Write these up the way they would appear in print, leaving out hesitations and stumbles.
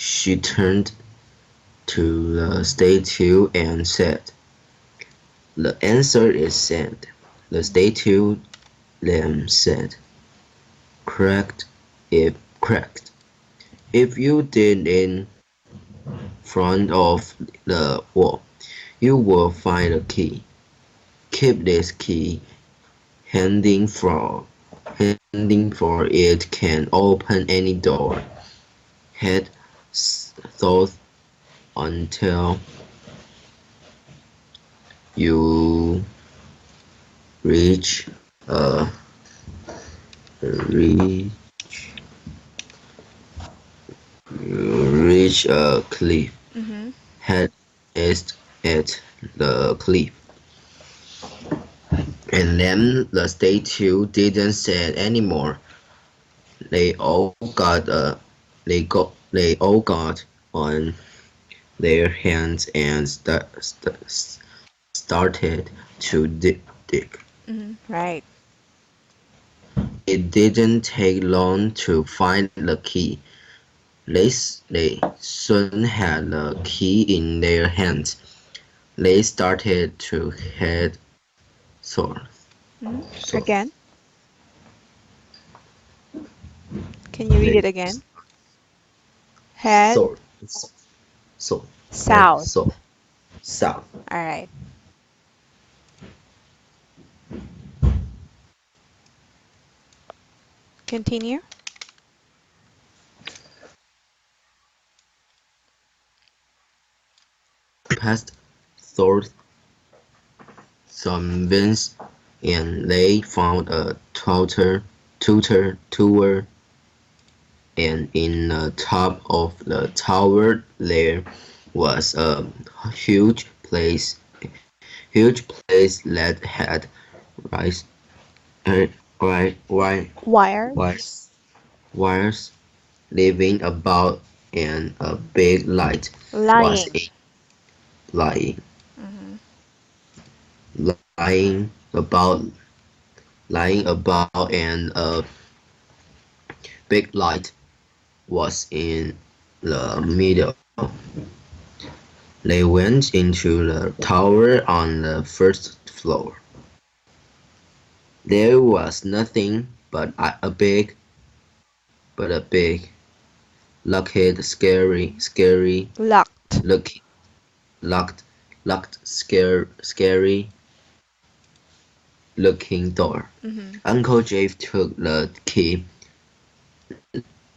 She turned to the statue and said, "The answer is sand." The statue then said, "Cracked, cracked. If you did in front of the wall, you will find a key. Keep this key handy for it can open any door." Had thought until you reach a reach reach a cliff. Mm-hmm. Head east at the cliff, and then the statue didn't say anymore. They all got on their hands and started to dig. Mm-hmm. Right. It didn't take long to find the key. They soon had the key in their hands. They started to head south. Mm-hmm. South. Again, can you read They it again? Head south. South. Head south. south. South. All right. Continue. Past south some vents, and they found a tower, and in the top of the tower there was a huge place, that had rise, uh, Wires. wires, wires living about, and a big light was Lying. lying, Mm-hmm. lying about, and a big light was in the middle. They went into the tower on the first floor. There was nothing but a big, locked, Locked. look, locked, scary looking door. Mm-hmm. Uncle Jake took the key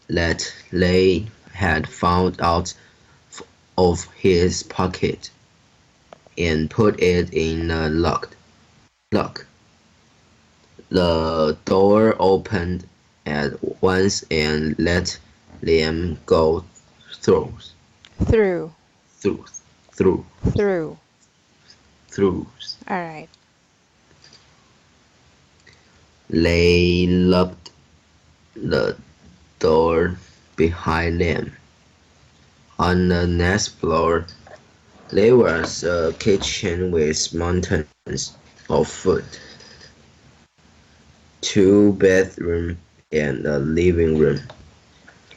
that they had found out of his pocket and put it in the lock. The door opened at once and let them go through, Through. through, through, Through. through. All right. They locked the door behind them. On the next floor, there was a kitchen with mountains of food, two bedrooms, and a living room.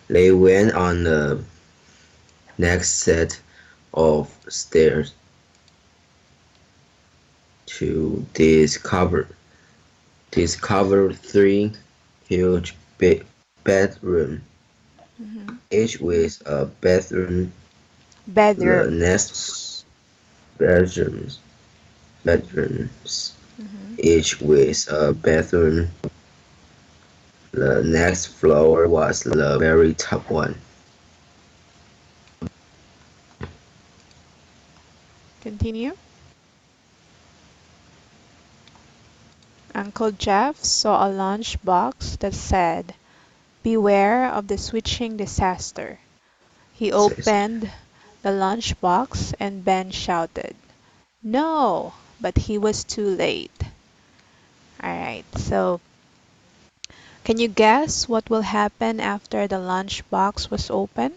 They went on the next set of stairs to discover three huge bedrooms, Mm-hmm. each with a bathroom. The next Bedrooms. bedrooms, bedrooms, Mm-hmm. each with a bathroom. The next floor was the very top one. Continue. Uncle Jeff saw a lunch box that said, "Beware of the switching disaster." He Says, opened the lunch box and Ben shouted, "No!" But he was too late. All right, so can you guess what will happen after the lunch box was open?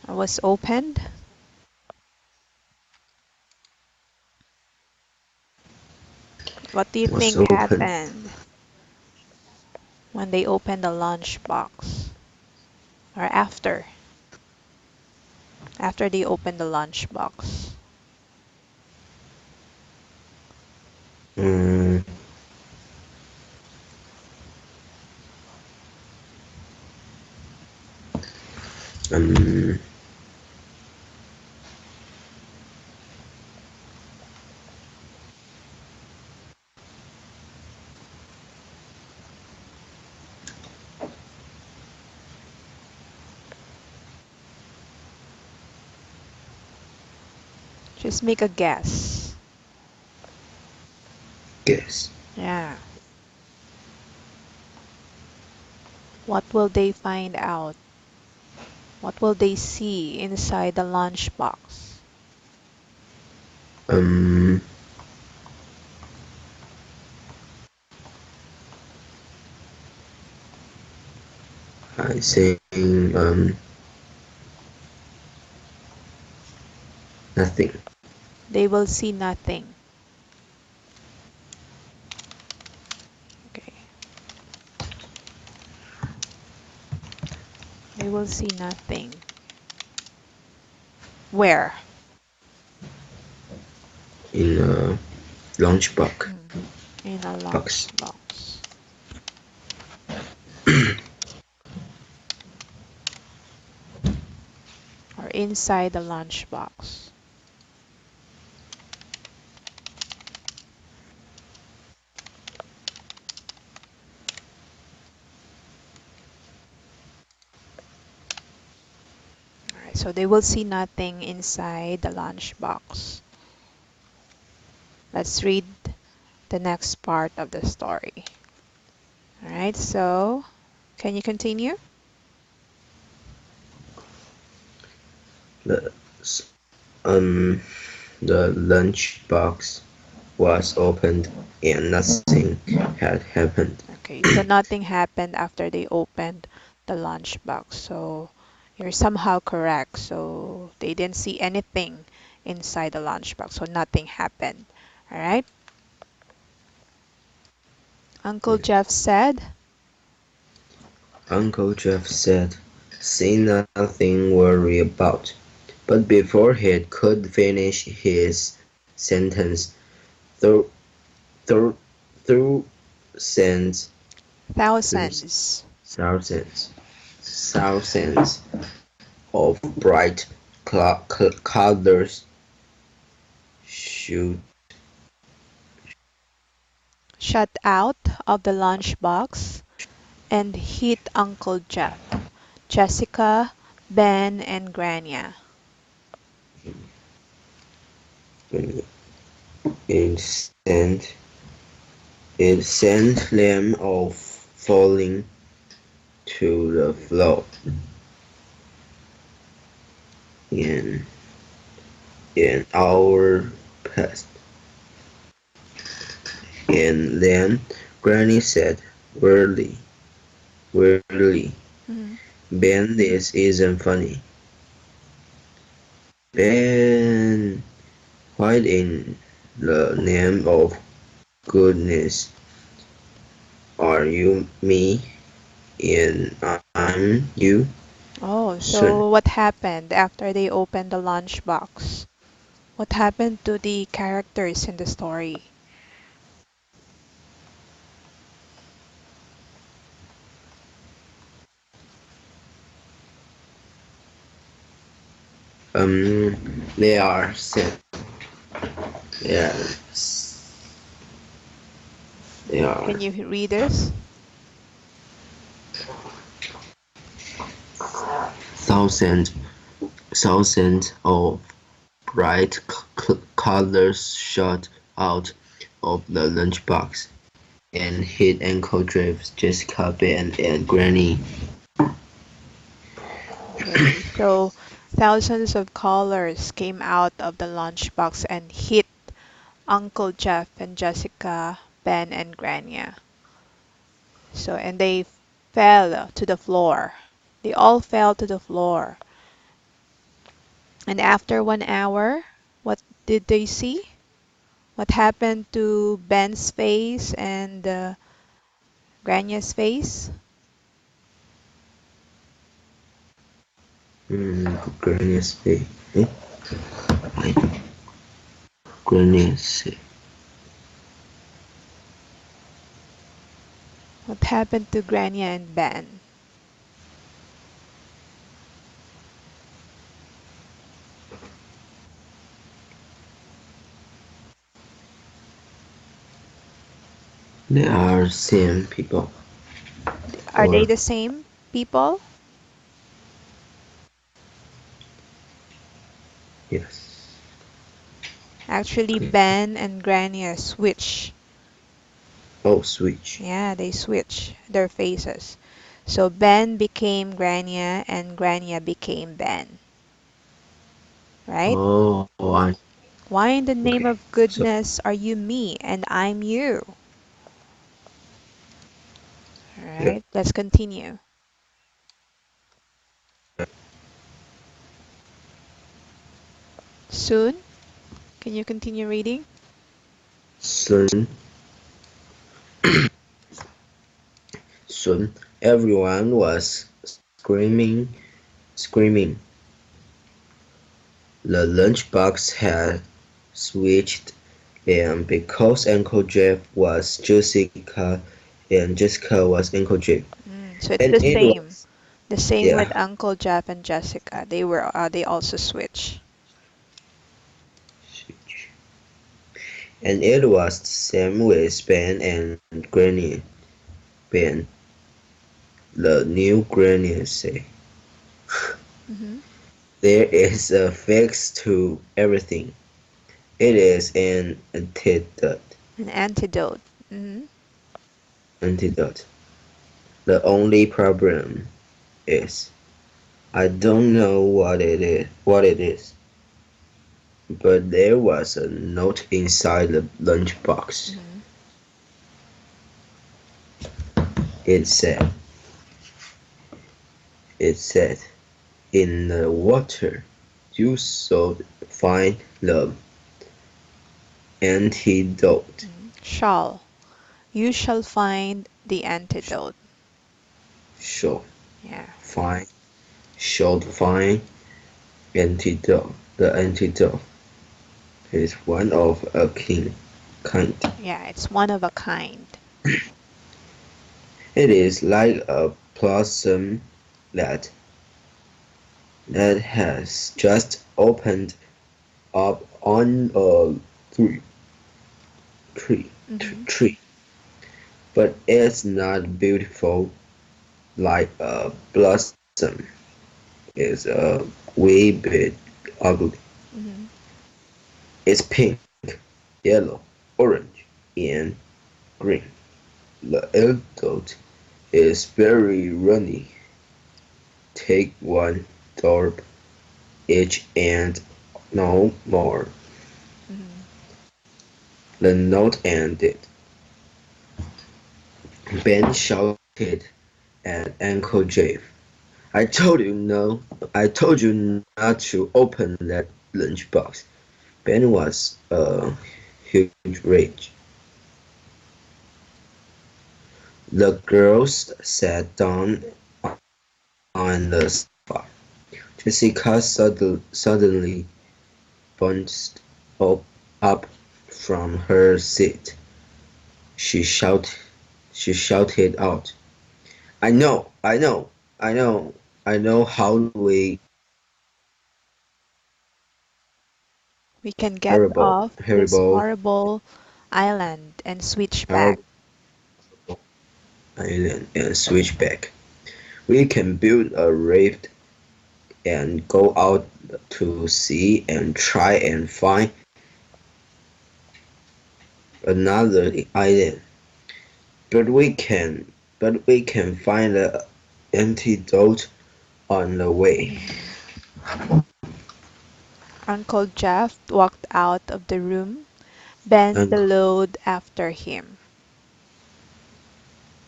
Was opened? What do you was think open. happened when they opened the lunch box? or after they open the lunchbox? Mm, um, Just make a guess. guess. Yeah. What will they find out? What will they see inside the lunchbox? Um, I think nothing. They will see nothing. Okay. They will see nothing. Where? In a lunchbox Mm, in a box. lunchbox. Or inside the lunchbox. Alright, so they will see nothing inside the lunchbox. Let's read the next part of the story. Alright, so can you continue? The um the lunchbox was opened and nothing had happened. Okay, so nothing happened after they opened the lunchbox. So you're somehow correct. So they didn't see anything inside the lunchbox. So nothing happened. All right. Uncle Jeff said, Uncle Jeff said, "See nothing worry about." But before he could finish his sentence, thou thou thousands thousands. thousands thousands of bright colors shoot Shut out of the lunchbox and hit Uncle Jeff, Jessica, Ben, and Grania. it sent it sent them off falling to the floor. In an hour passed, and then Granny said wearily, wearily, Mhm. "Ben, this isn't funny." Ben, what in the name of goodness are you me and I'm you, Oh, son? so what happened after they opened the lunchbox? What happened to the characters in the story? They are set. They are, they are Can you read this? thousands, thousands of bright colors shot out of the lunchbox and hit Uncle Jeff, Jessica, Ben, and Granny. Okay, so thousands of colors came out of the lunchbox and hit Uncle Jeff and Jessica, Ben, and Grania. So, and they fell to the floor. They all fell to the floor. And after 1 hour, what did they see? What happened to Ben's face and Grania's face? Granny say. Eh? Wait. Granny say. What happened to Grania and Ben? They are same people. Are they Or the same people? yes. Actually, Okay. Ben and Grania switch. Oh, switch. Yeah, they switch their faces. So Ben became Grania and Grania became Ben, right? Oh, Why in the okay. name of So goodness are you me and I'm you? All yeah. right, let's continue. Soon, can you continue reading? Soon, soon, everyone was screaming. The lunchbox had switched, and because Uncle Jeff was Jessica, and Jessica was Uncle Jeff, So it's and the it same. was The same yeah, with Uncle Jeff and Jessica. They also switch. switch. And it was the same with Ben and Granny. Ben, the new Granny said, Hmm. "There is a fix to everything. It is an antidote. An antidote. Hmm. Antidote. The only problem is I don't know what it is, but there was a note inside the lunchbox. Hmm. It said, it said, in the water you should find the antidote. Shall. You shall find the antidote. Should Yeah. find, should find antidote. The antidote is one of a kind. Yeah, it's one of a kind. It is like a blossom that has just opened up on a tree, Hmm. tree, but it's not beautiful like a blossom. It's a wee bit ugly. Hmm. It's pink, yellow, orange, and green. The antidote is very runny. Take one drop each and no more. Hmm. The note ended. Ben shouted at Uncle Jeff. I told you no. I told you not to open that lunchbox. Ben was a huge rage. The girls sat down on the sofa. Jessica suddenly bounced up from her seat. She shouted, she shouted out, "I know, I know, I know, I know how we We can get horrible, off this horrible, horrible island and switch back. horrible island and switch back. We can build a raft and go out to sea and try and find another island. But we can find the antidote on the way." Mhm. Uncle Jeff walked out of the room. Ben Uncle, bellowed after him.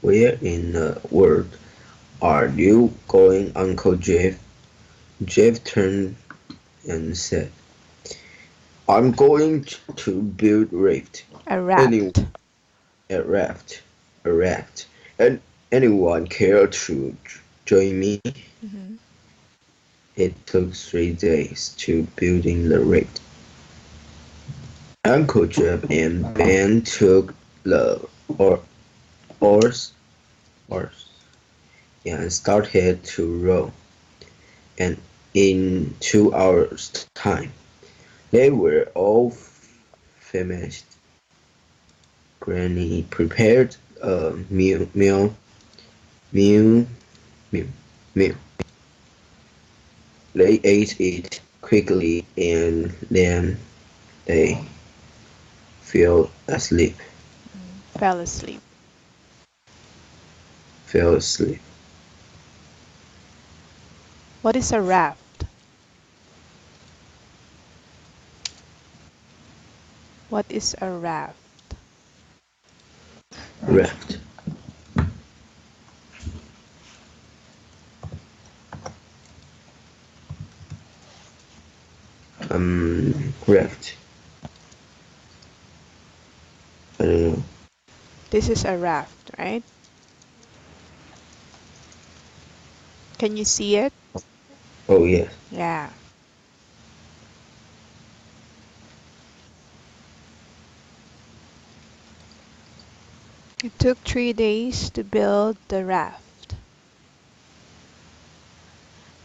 where in the world are you going, Uncle Jeff? Jeff turned and said, "I'm going to build raft. A Any raft. a raft, a raft. And anyone care to join me?" Mhm. It took 3 days to building the raft. Uncle Jeff and Ben took the oars, oars and started to row, and in 2 hours' time, they were all finished. Granny prepared a meal, meal, meal. They ate it quickly and then they fell asleep. Fell asleep. Fell asleep. What is a raft? What is a raft? Raft. Raft. I don't know. This is a raft, right? Can you see it? Oh yes. Yeah. It took 3 days to build the raft.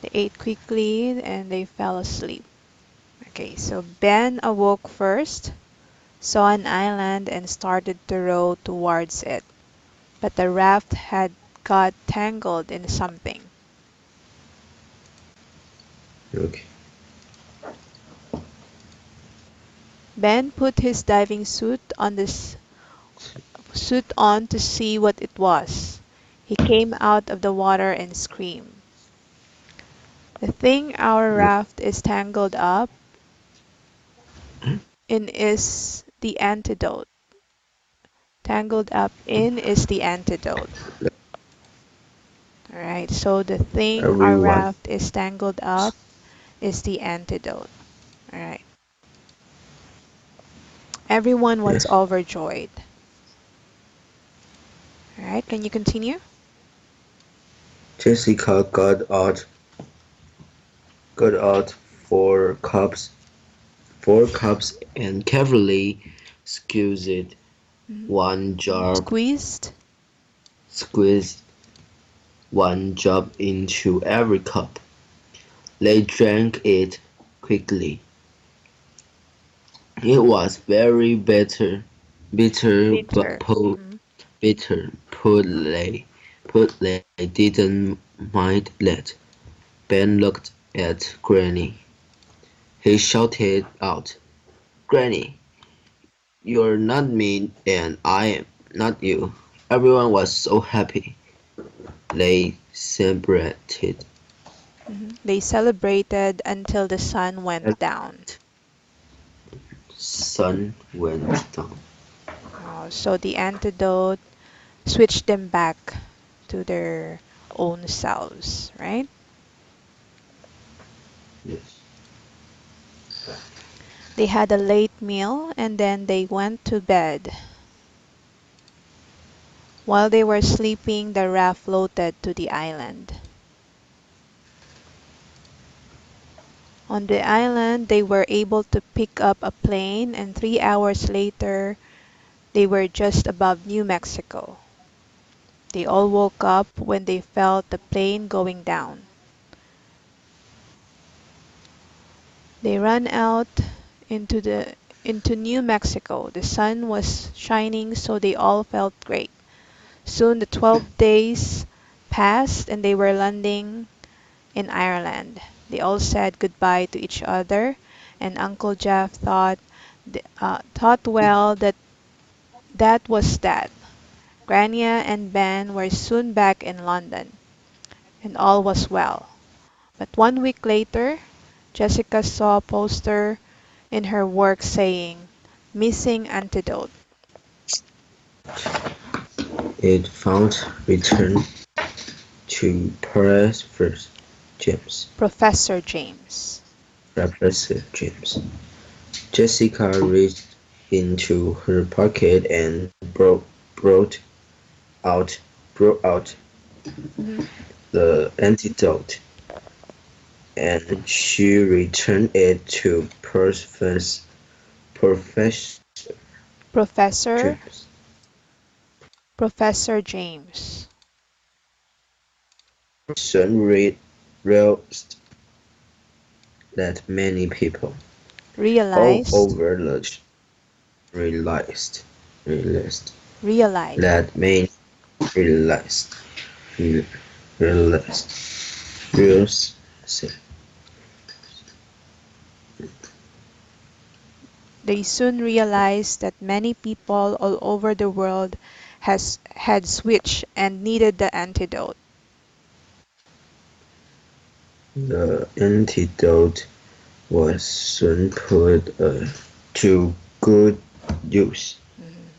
They ate quickly and they fell asleep. Okay, so Ben awoke first, saw an island, and started to row towards it. But the raft had got tangled in something. Okay. Ben put his diving suit on to see what it was. He came out of the water and screamed. The thing our raft is tangled up in is the antidote. Tangled up in is the antidote. All right, so the thing our Everyone. raft is tangled up is the antidote. All right. Everyone was Yes. overjoyed. All right, can you continue? Jessica got out four cups and carefully squeezed Mhm. one drop Squeezed. squeezed one drop into every cup. They drank it quickly. It was very bitter, but Bitter. bitter. But they didn't mind that. Ben looked at Granny. He shouted out, "Granny, you're not me and I am not you." Everyone was so happy. They celebrated. They celebrated until the sun went down. Sun went down. So the antidote switched them back to their own selves, right? Yes. They had a late meal and then they went to bed. While they were sleeping, the raft floated to the island. On the island, they were able to pick up a plane, and 3 hours later, they were just above New Mexico. They all woke up when they felt the plane going down. They ran out into New Mexico. The sun was shining, so they all felt great. Soon the 12 days passed and they were landing in Ireland. They all said goodbye to each other, and Uncle Jeff thought well that was that. Grania and Ben were soon back in London, and all was well. But 1 week later, Jessica saw a poster in her work saying, "Missing antidote." It found return to Professor James. Professor James. Professor James. Jessica reached into her pocket and brought out brought out Mhm. the antidote, and she returned it to Professor Professor James. Professor James Soon realized that many people all realized over the realized realized realized that many realized re- realized realized They soon realized that many people all over the world has had switched and needed the antidote. the antidote was soon put to good use. Mhm.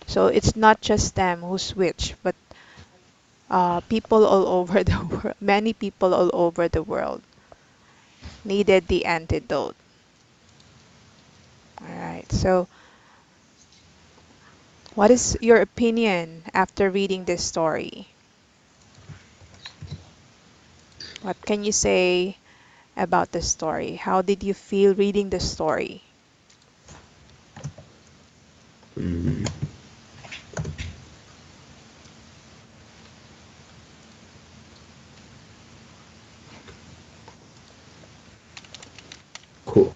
So it's not just them who switch, but people all over the world, many people all over the world needed the antidote. All right. So, what is your opinion after reading this story? What can you say about the story? How did you feel reading the story? Mm, cool.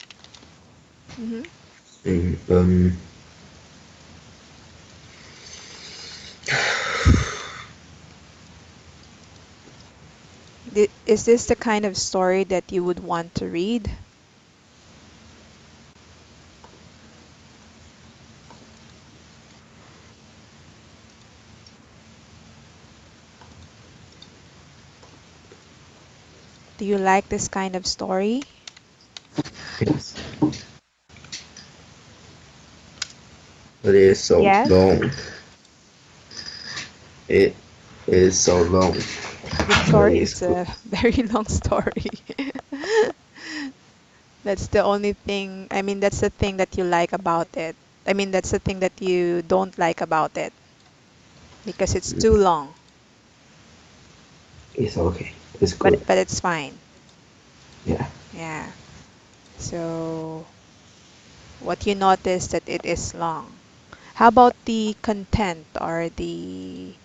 Hmm. Mm, Is this the kind of story that you would want to read? Do you like this kind of story? yes, but it is so Yes. long. It is so long, The but story it's is good. a very long story. That's the only thing, I mean, that's the thing that you like about it. I mean, that's the thing that you don't like about it because it's too Mm, long, it's okay. It's but good. it's fine. Yeah. Yeah. So, what you notice that it is long. How about the content or the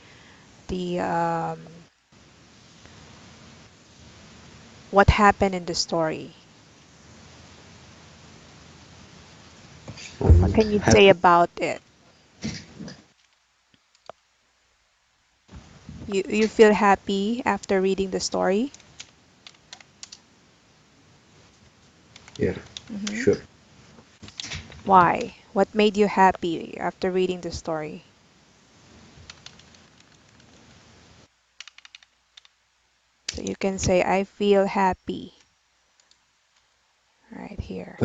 what happened in the story? What can you say Happy. about it? You feel happy after reading the story? Yeah. Hmm. Sure. Why? What made you happy after reading the story? So you can say, I feel happy right here.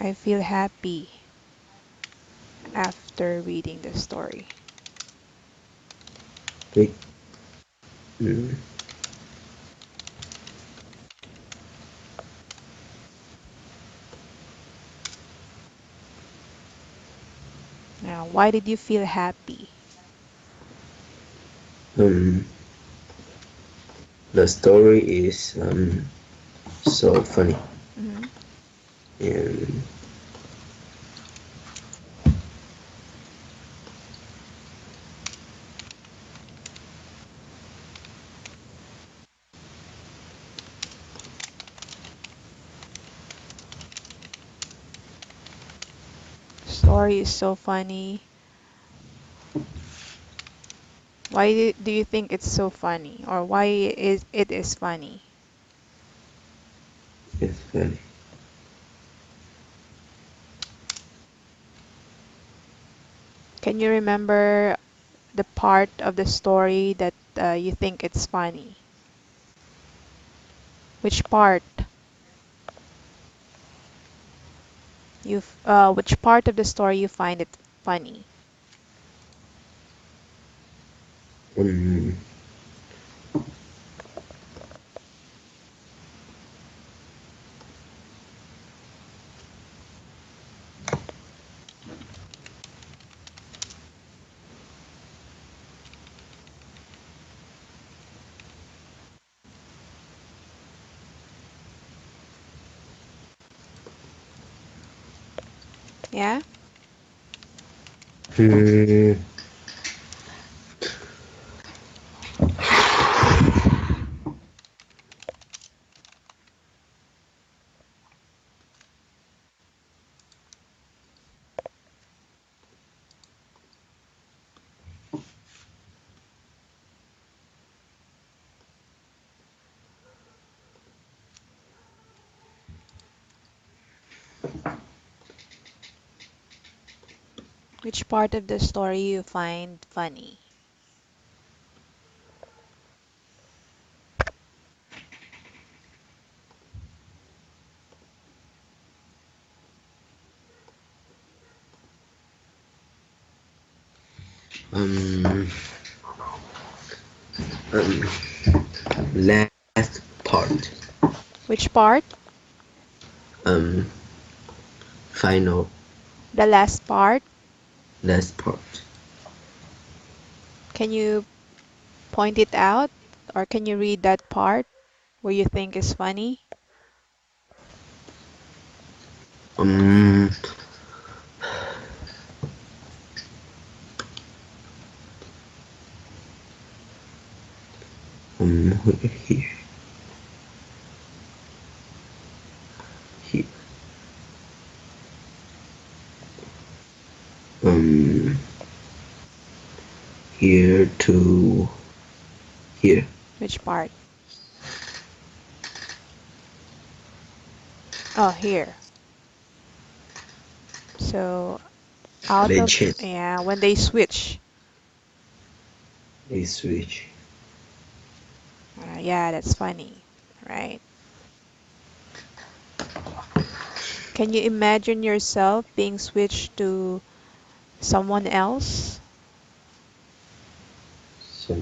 I feel happy after reading the story. Big. Mm, Now, why did you feel happy? um, the story is so funny Hmm. and Story is so funny. Why do you think it's so funny, or why is it is funny? it's funny. Can you remember the part of the story that you think it's funny? Which part? Which part of the story you find it funny? Um, Yeah? Hmm. Which part of the story you find funny? Um. Um. Last part. Which part? Um. Final. The last part? Last part. Can you point it out? Or can you read that part where you think is funny? Um. Here. Here. Um. Here to here. Which part? Oh, here. So out They of, change. yeah, when they switch. They switch. Yeah, that's funny, right? Can you imagine yourself being switched to someone else? So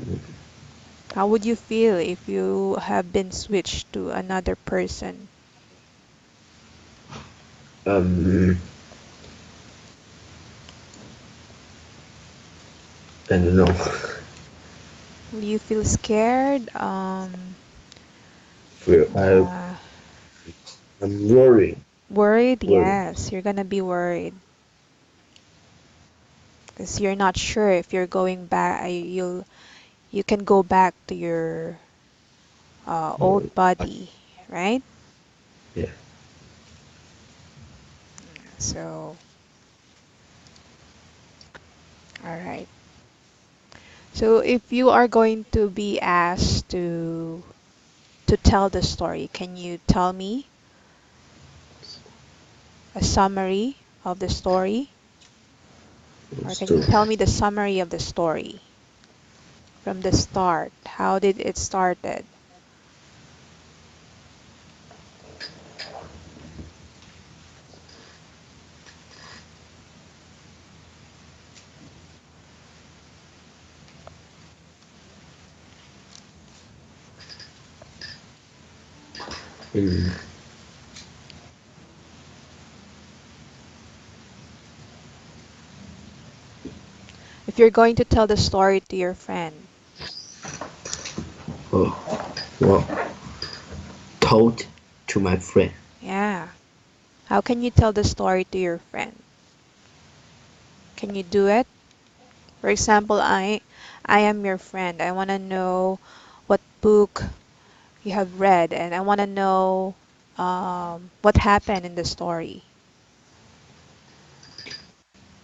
How would you feel if you have been switched to another person? um. I don't know. Will you feel scared? I Uh, I'm worried. Worried? Worried. Yes, you're gonna be worried because you're not sure if you're going back. You can go back to your old Uh, body, right? yeah. So, all right. So if you are going to be asked to tell the story, can you tell me a summary of the story? Or Let's can you do. tell me the summary of the story from the start? How did it started? Mm. If you're going to tell the story to your friend, Oh. Well. Told to my friend. yeah, how can you tell the story to your friend? Can you do it? For example, I am your friend. I want to know what book you have read, and I want to know what happened in the story.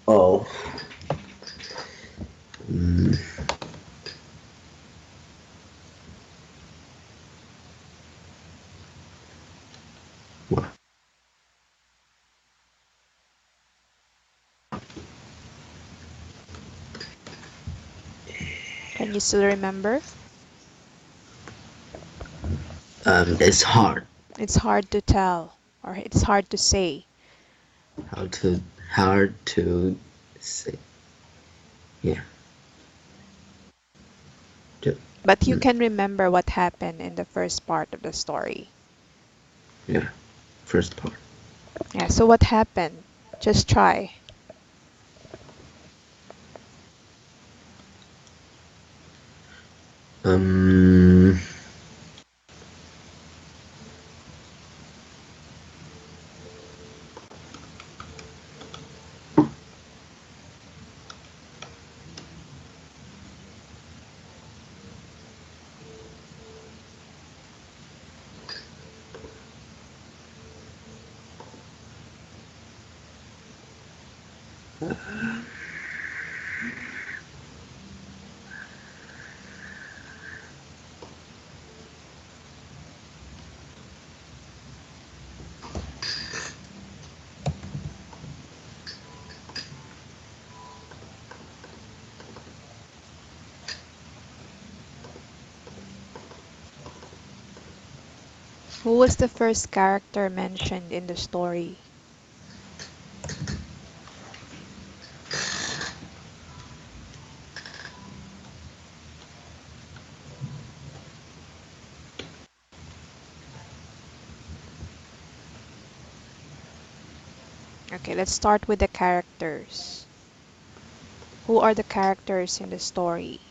Oh. Mm. Well, Can you still remember? it's hard. It's hard to tell, or it's hard to say, How to hard to say. Yeah. Ju- but you mm, can remember what happened in the first part of the story. yeah. First part. Yeah, so what happened? Just try. Um. Who was the first character mentioned in the story? Okay, let's start with the characters. Who are the characters in the story?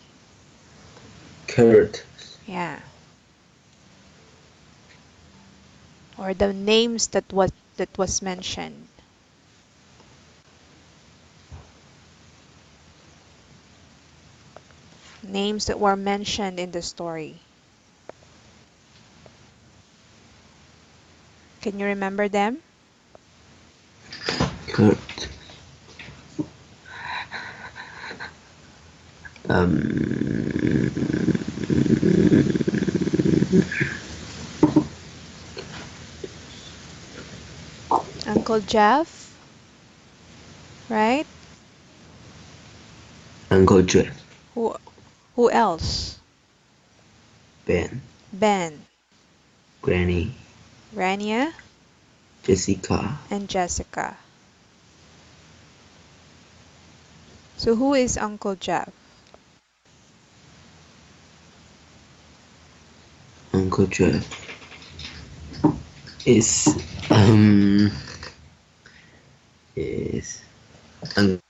Carrot. Yeah. Or the names that was mentioned. Names that were mentioned in the story. Can you remember them? Carrot. Um. Uncle Jeff, right? Uncle Jeff. Who who else? Ben. Ben, Granny. Rania, Jessica. and Jessica. So who is Uncle Jeff? Uncle Jeff is um is un-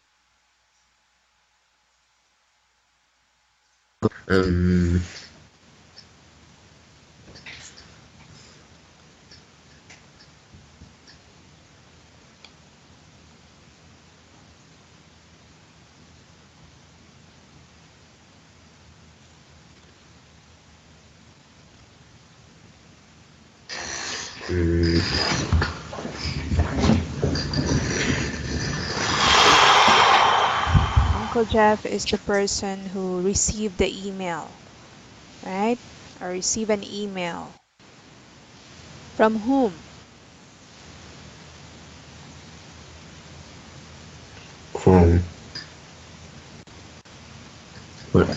um mm, Uncle Jeff is the person who received the email, right? Or receive an email. From whom? from what?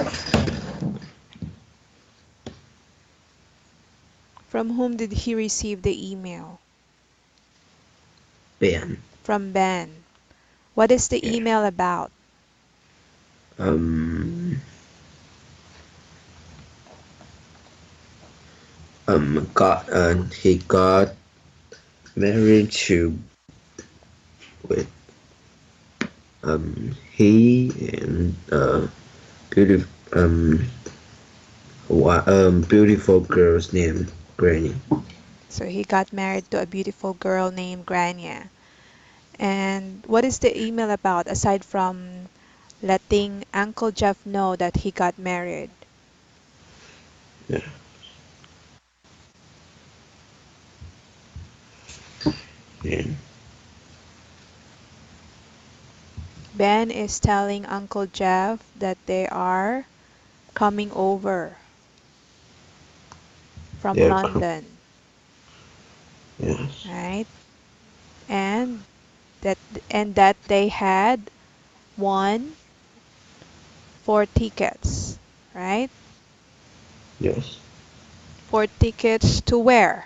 From whom did he receive the email? Ben. From Ben. What is the Yeah. email about? Um he got married to with he and beautiful beautiful girl's named Granny. So he got married to a beautiful girl named Grania. And what is the email about aside from letting Uncle Jeff know that he got married? Yeah. Yeah. Ben is telling Uncle Jeff that they are coming over from Yeah. London, Yes. right? And that and that they had won 4 tickets, right? Yes. 4 tickets to where?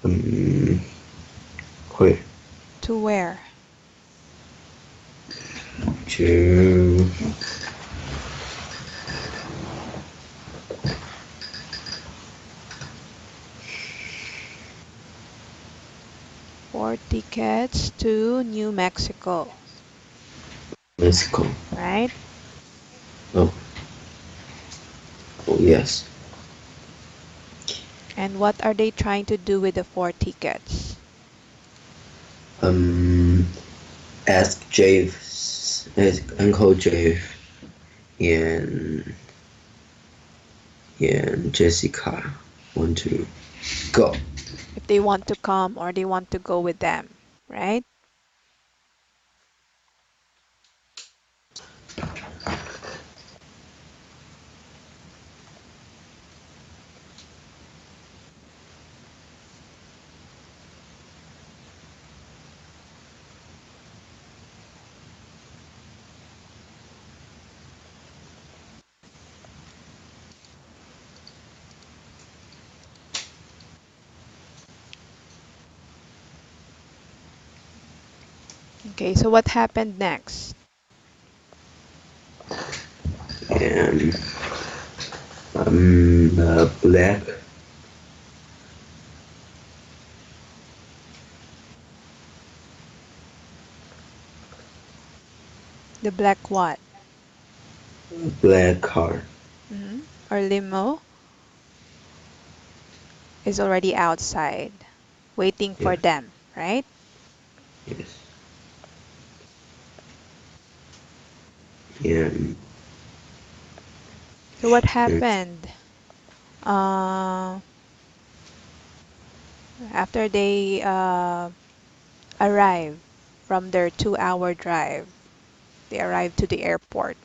Um. Wait. To where? To 4 tickets to New Mexico, Mexico. right? Oh. Oh yes. And what are they trying to do with the 4 tickets? Um. Ask Jave. Ask Uncle Jave and Jessica. want to go. If they want to come or they want to go with them, right? Okay, so what happened next? And the The black what? black car. Or limo is already outside waiting for Yes, them, right? yes. And, So what and happened? Uh, After they arrive from their 2-hour drive, they arrive to the airport.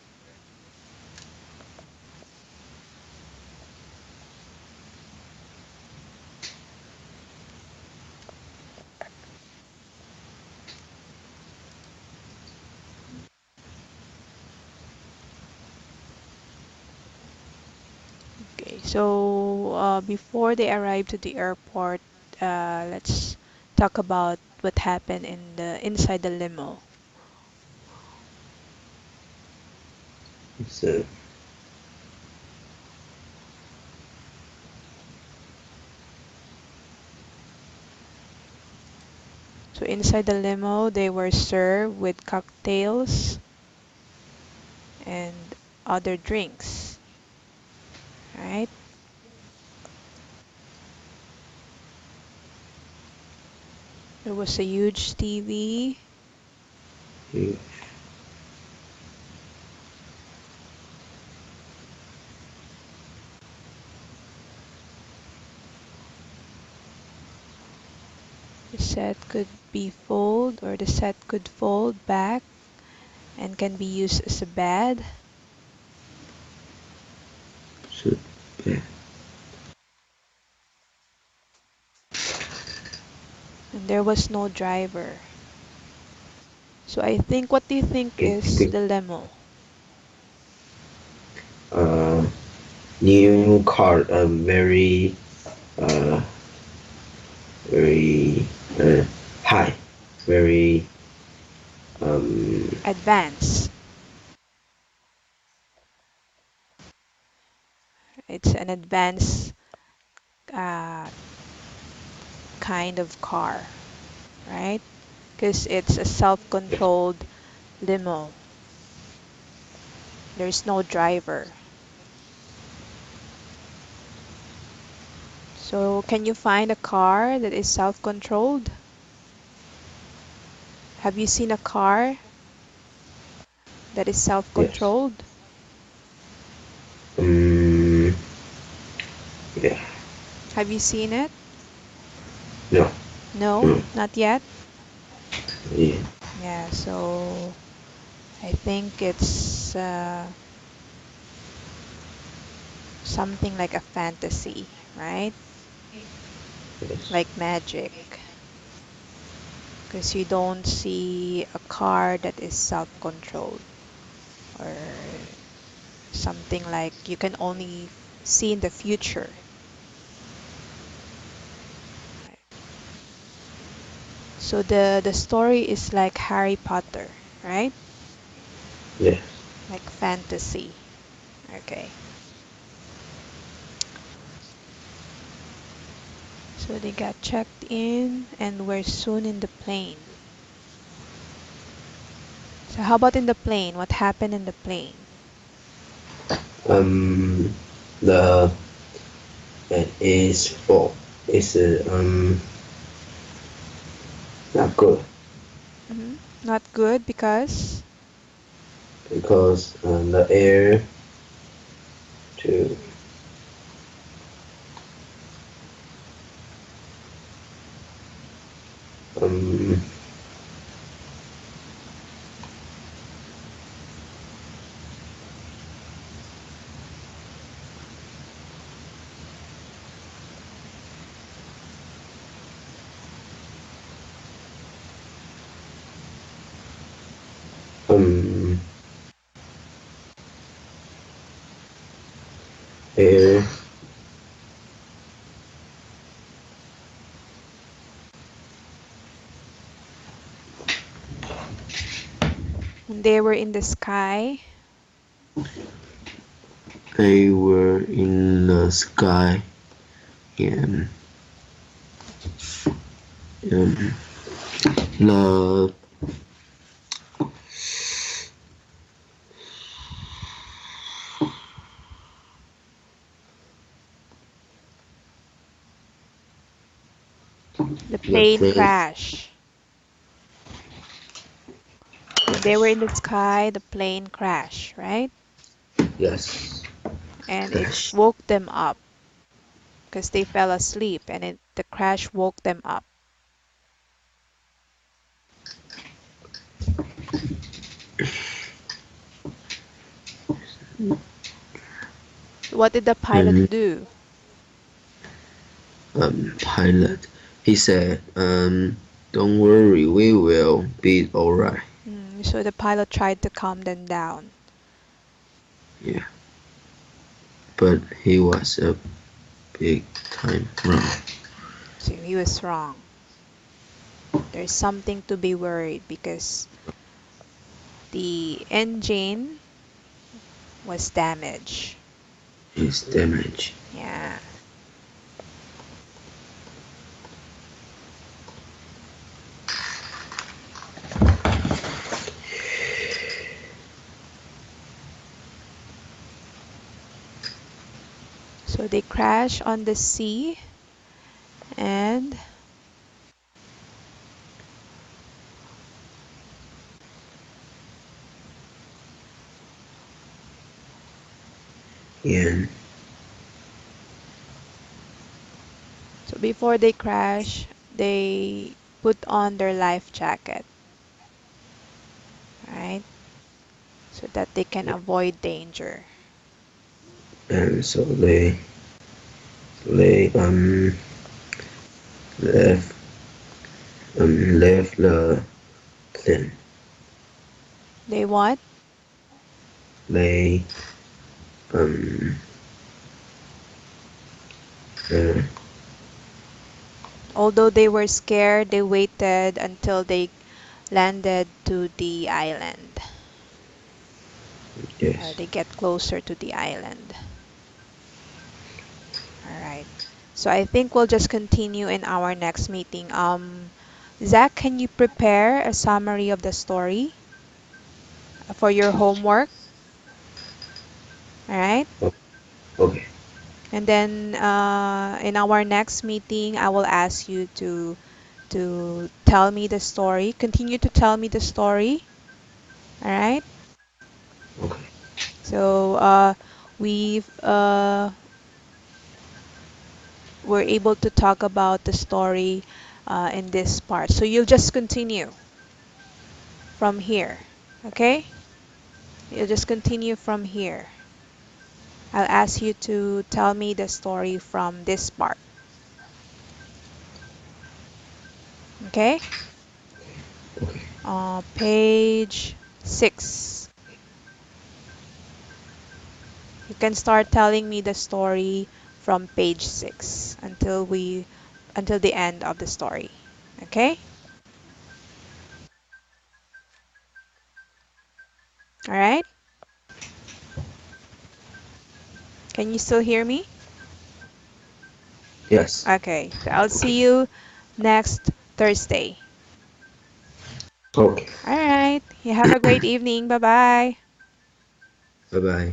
Okay, so before they arrive to the airport, let's talk about what happened in the inside the limo. so So inside the limo, they were served with cocktails and other drinks, right? There was a huge TV. you, The set could fold back and can be used as a bed. so yeah. And there was no driver. So I think, what do you think is It, the limo? uh, new car, uh, very high, very um, Advance. It's an advanced uh, kind of car, right? Because it's a self-controlled limo. There's no driver. So can you find a car that is self-controlled? Have you seen a car that is yes. self-controlled? Um, yeah. Have you seen it? No. No, No. not yet. Yeah. Yeah, so I think it's something like a fantasy, right? Yes. Like magic. Because you don't see a car that is self-controlled, or something like you can only see in the future. Right. So the story is like Harry Potter, right? Yes. Like fantasy. Okay. So they got checked in and were soon in the plane. So how about in the plane? What happened in the plane? Um, the it is full. It's not good Not good because because the air to Um, um, air, When they were in the sky, they were in the sky, and um, the the the plane plane. crashed. When they were in the sky, the plane crashed, right? Yes, And it crash. woke them up because they fell asleep, and the crash woke them up. What did the pilot And do? pilot, he said, don't worry, we will be alright. So the pilot tried to calm them down. Yeah, but he was a big time wrong. So he was wrong. There's something to be worried because the engine was damaged. His damage. Yeah. So they crashed on the sea and And so before they crash, they put on their life jacket, right? So that they can avoid danger. so they left left the plane. They what? They um uh, Although they were scared, they waited until they landed to the island. Or yes. they get closer to the island. All right. So I think we'll just continue in our next meeting. Zach, can you prepare a summary of the story for your homework? All right. Oh, okay. And then in our next meeting, I will ask you to tell me the story. Continue to tell me the story. All right. Okay. So we've were able to talk about the story in this part. So you'll just continue from here. Okay? You'll just continue from here. I'll ask you to tell me the story from this part. Okay? Okay. Page 6. You can start telling me the story from page 6 until the end of the story. Okay? All right? Can you still hear me? Yes. Okay. So I'll Okay. see you next Thursday. Okay. All right. You have a great evening. Bye-bye. Bye bye.